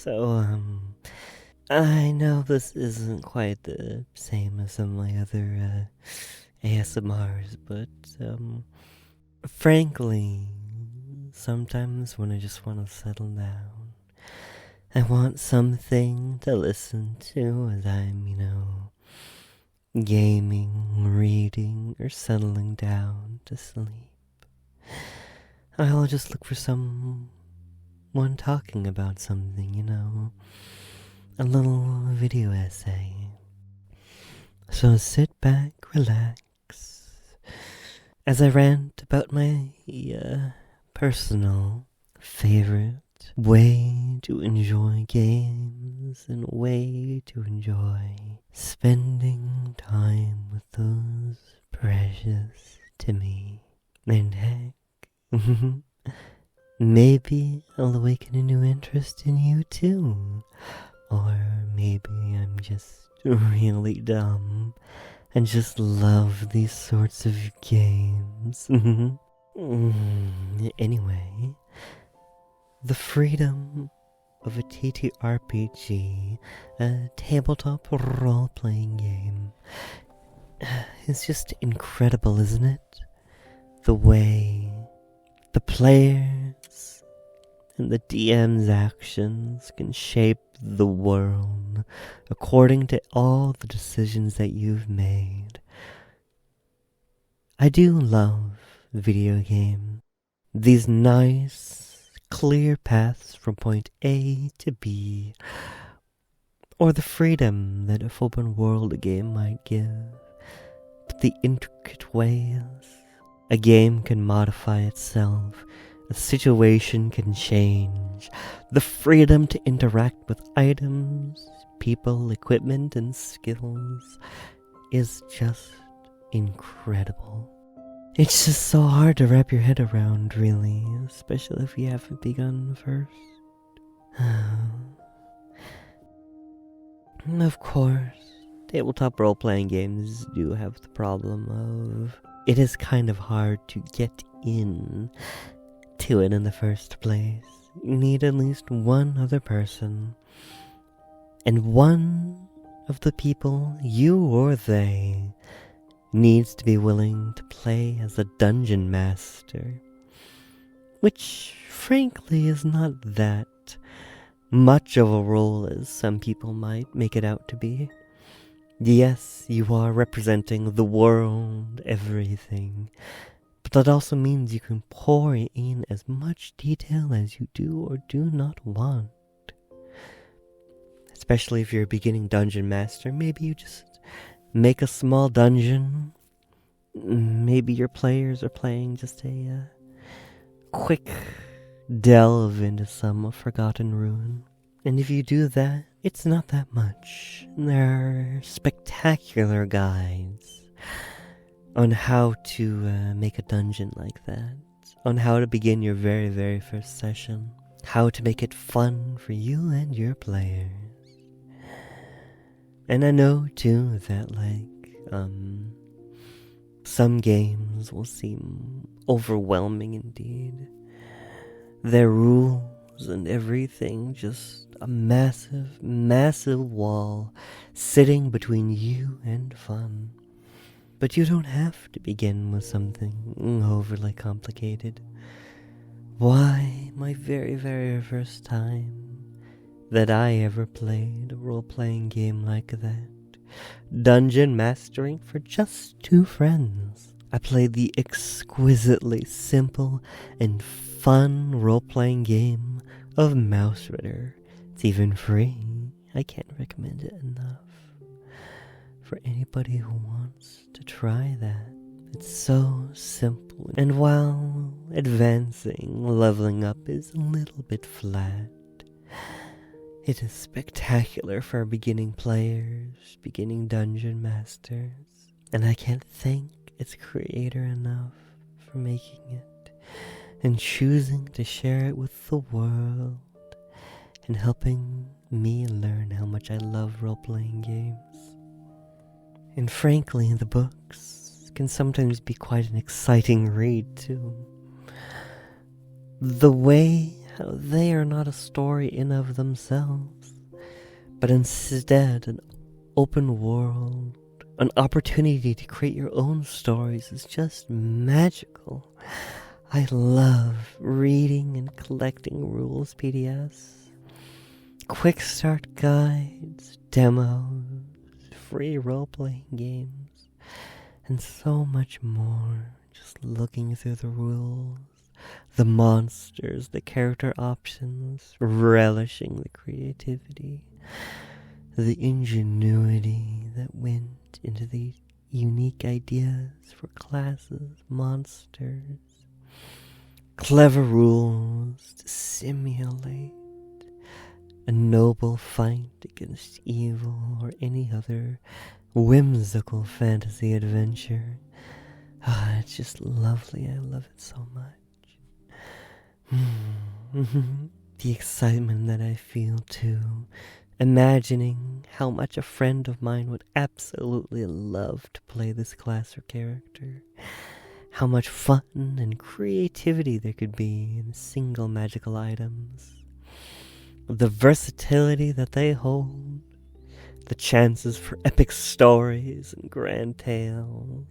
I know this isn't quite the same as some of my other ASMRs, but frankly, sometimes when I just want to settle down, I want something to listen to as I'm, gaming, reading, or settling down to sleep. I'll just look for someone talking about something, a little video essay. So sit back, relax, as I rant about my personal favorite way to enjoy games and way to enjoy spending time with those precious to me. And heck, maybe I'll awaken a new interest in you too. Or maybe I'm just really dumb and just love these sorts of games. Anyway, the freedom of a TTRPG, a tabletop role-playing game, is just incredible, isn't it? The way the players and the DM's actions can shape the world according to all the decisions that you've made. I do love video games. These nice, clear paths from point A to B, or the freedom that a open world game might give. But the intricate ways a game can modify itself, a situation can change, the freedom to interact with items, people, equipment, and skills is just incredible. It's just so hard to wrap your head around, really, especially if you haven't begun first. Of course, tabletop role-playing games do have the problem of it is kind of hard to get in to it in the first place. You need at least one other person, and one of the people, you or they, needs to be willing to play as a dungeon master, which frankly is not that much of a role as some people might make it out to be. Yes, you are representing the world, everything, but that also means you can pour in as much detail as you do or do not want. Especially if you're a beginning dungeon master, maybe you just make a small dungeon. Maybe your players are playing just a quick delve into some forgotten ruin. And if you do that, it's not that much. There are spectacular guides on how to make a dungeon like that, on how to begin your very, very first session, how to make it fun for you and your players. And I know, too, that, some games will seem overwhelming indeed. Their rules and everything, just a massive, massive wall sitting between you and fun. But you don't have to begin with something overly complicated. Why, my very, very first time that I ever played a role-playing game like that, dungeon mastering for just 2 friends, I played the exquisitely simple and fun role-playing game of Mausritter. It's even free. I can't recommend it enough for anybody who wants to try that. It's so simple, and while advancing, leveling up is a little bit flat, it is spectacular for beginning players, beginning dungeon masters, and I can't thank its creator enough for making it and choosing to share it with the world and helping me learn how much I love role-playing games. And frankly, the books can sometimes be quite an exciting read too. The way how they are not a story in of themselves, but instead an open world, an opportunity to create your own stories is just magical. I love reading and collecting rules PDFs, quick start guides, demos, free role-playing games, and so much more. Just looking through the rules, the monsters, the character options, relishing the creativity, the ingenuity that went into these unique ideas for classes, monsters, clever rules to simulate a noble fight against evil or any other whimsical fantasy adventure. It's just lovely. I love it so much. The excitement that I feel too, imagining how much a friend of mine would absolutely love to play this class or character. How much fun and creativity there could be in single magical items. The versatility that they hold. The chances for epic stories and grand tales.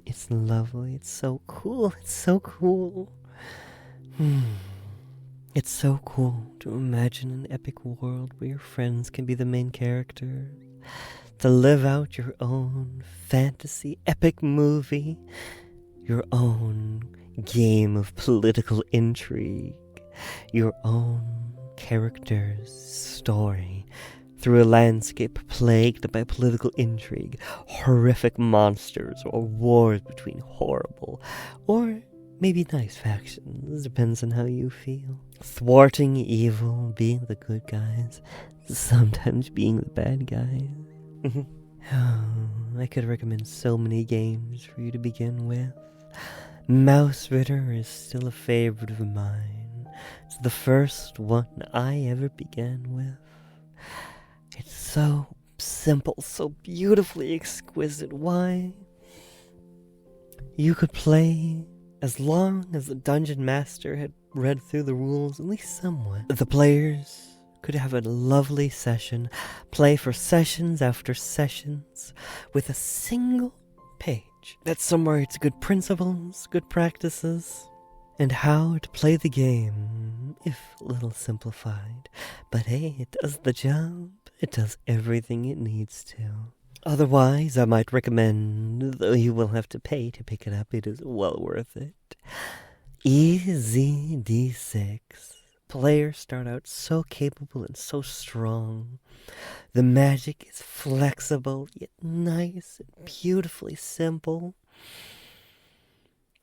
It's lovely. It's so cool. It's so cool. It's so cool to imagine an epic world where your friends can be the main characters. To live out your own fantasy epic movie. Your own game of political intrigue. Your own character's story through a landscape plagued by political intrigue, horrific monsters, or wars between horrible or maybe nice factions. Depends on how you feel. Thwarting evil, being the good guys, sometimes being the bad guys. I could recommend so many games for you to begin with. Mausritter is still a favorite of mine. It's the first one I ever began with. It's so simple, so beautifully exquisite. Why? You could play as long as the dungeon master had read through the rules, at least somewhat. The players could have a lovely session, play for sessions after sessions, with a single page that summarizes good principles, good practices, and how to play the game, if a little simplified. But hey, it does the job. It does everything it needs to. Otherwise, I might recommend, though you will have to pay to pick it up, it is well worth it, Easy D6. Players start out so capable and so strong. The magic is flexible, yet nice and beautifully simple.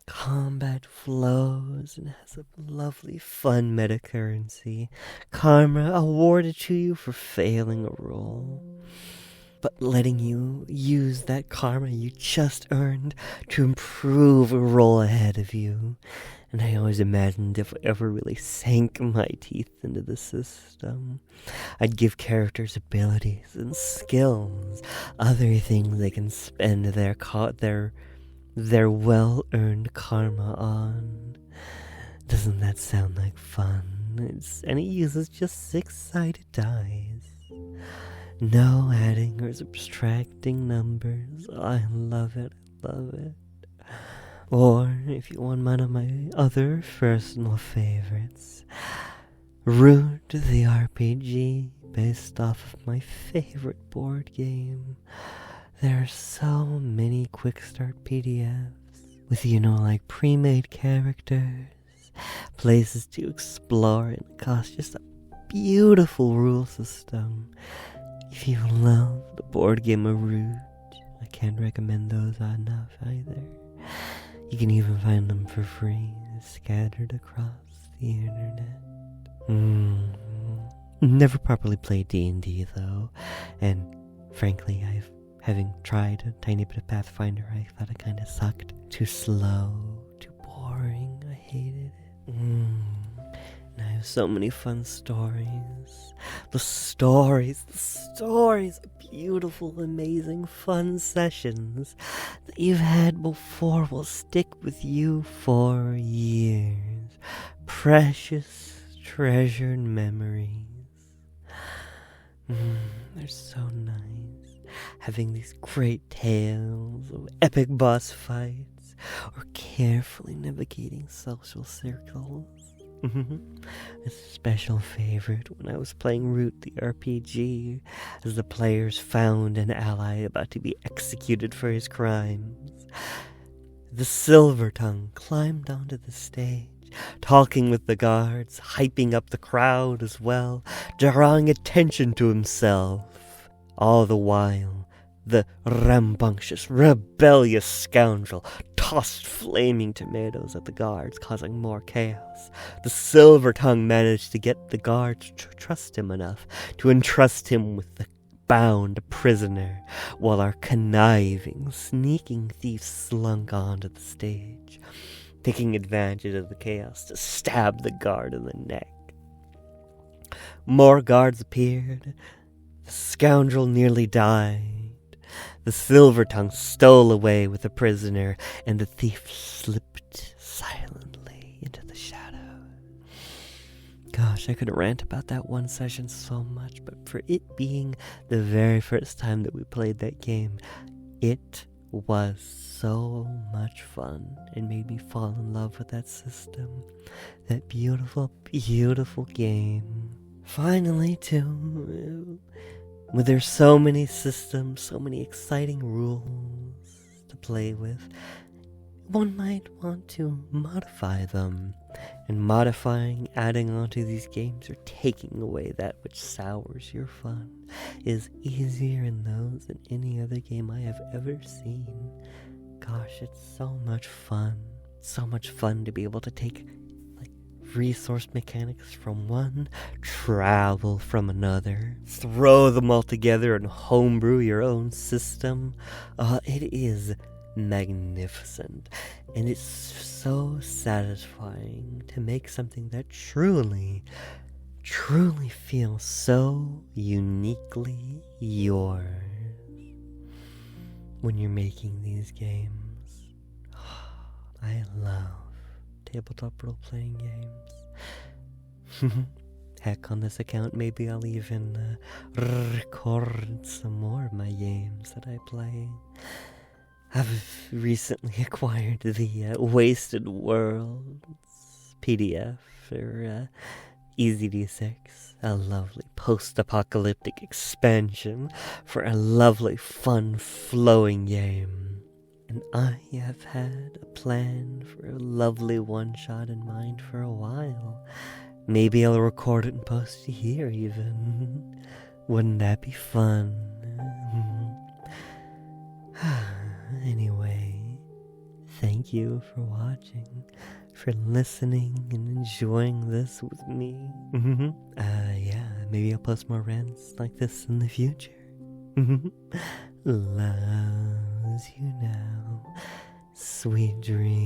Combat flows and has a lovely fun meta currency. Karma awarded to you for failing a roll, but letting you use that karma you just earned to improve a roll ahead of you. And I always imagined if I ever really sank my teeth into the system, I'd give characters abilities and skills, other things they can spend their well-earned karma on. Doesn't that sound like fun? And it uses just 6-sided dice. No adding or subtracting numbers. I love it, I love it. Or, if you want one of my other personal favorites, Root the RPG, based off of my favorite board game. There are so many quick start PDFs with, like pre-made characters, places to explore, and cost just a beautiful rule system. If you love the board game of Root, I can't recommend those enough either. You can even find them for free, scattered across the internet. Never properly played D&D though, and frankly, having tried a tiny bit of Pathfinder, I thought it kind of sucked. Too slow, too boring, I hated it. And I have so many fun stories. The stories, beautiful, amazing, fun sessions that you've had before will stick with you for years. Precious, treasured memories. They're so nice. Having these great tales of epic boss fights, or carefully navigating social circles. A special favorite when I was playing Root the RPG, as the players found an ally about to be executed for his crimes. The Silver Tongue climbed onto the stage, talking with the guards, hyping up the crowd as well, drawing attention to himself. All the while, the rambunctious, rebellious scoundrel tossed flaming tomatoes at the guards, causing more chaos. The Silver Tongue managed to get the guards to trust him enough to entrust him with the bound prisoner, while our conniving, sneaking thief slunk onto the stage, taking advantage of the chaos to stab the guard in the neck. More guards appeared. The scoundrel nearly died. The Silver Tongue stole away with the prisoner, and the thief slipped silently into the shadow. Gosh, I could rant about that one session so much, but for it being the very first time that we played that game, it was so much fun. It made me fall in love with that system. That beautiful, beautiful game. Finally, too, with there's so many systems, so many exciting rules to play with, one might want to modify them. And modifying, adding onto these games, or taking away that which sours your fun is easier in those than any other game I have ever seen. Gosh, it's so much fun. So much fun to be able to take resource mechanics from one, travel from another, throw them all together and homebrew your own system. It is magnificent, and it's so satisfying to make something that truly feels so uniquely yours when you're making these games. I love tabletop role-playing games. Heck, on this account, maybe I'll even record some more of my games that I play. I've recently acquired the Wasted Worlds PDF for Easy D6, a lovely post-apocalyptic expansion for a lovely, fun, flowing game. And I have had a plan for a lovely one-shot in mind for a while. Maybe I'll record it and post it here even. Wouldn't that be fun? Anyway, thank you for watching, for listening and enjoying this with me. Yeah, maybe I'll post more rants like this in the future. Loves you now. Sweet dreams.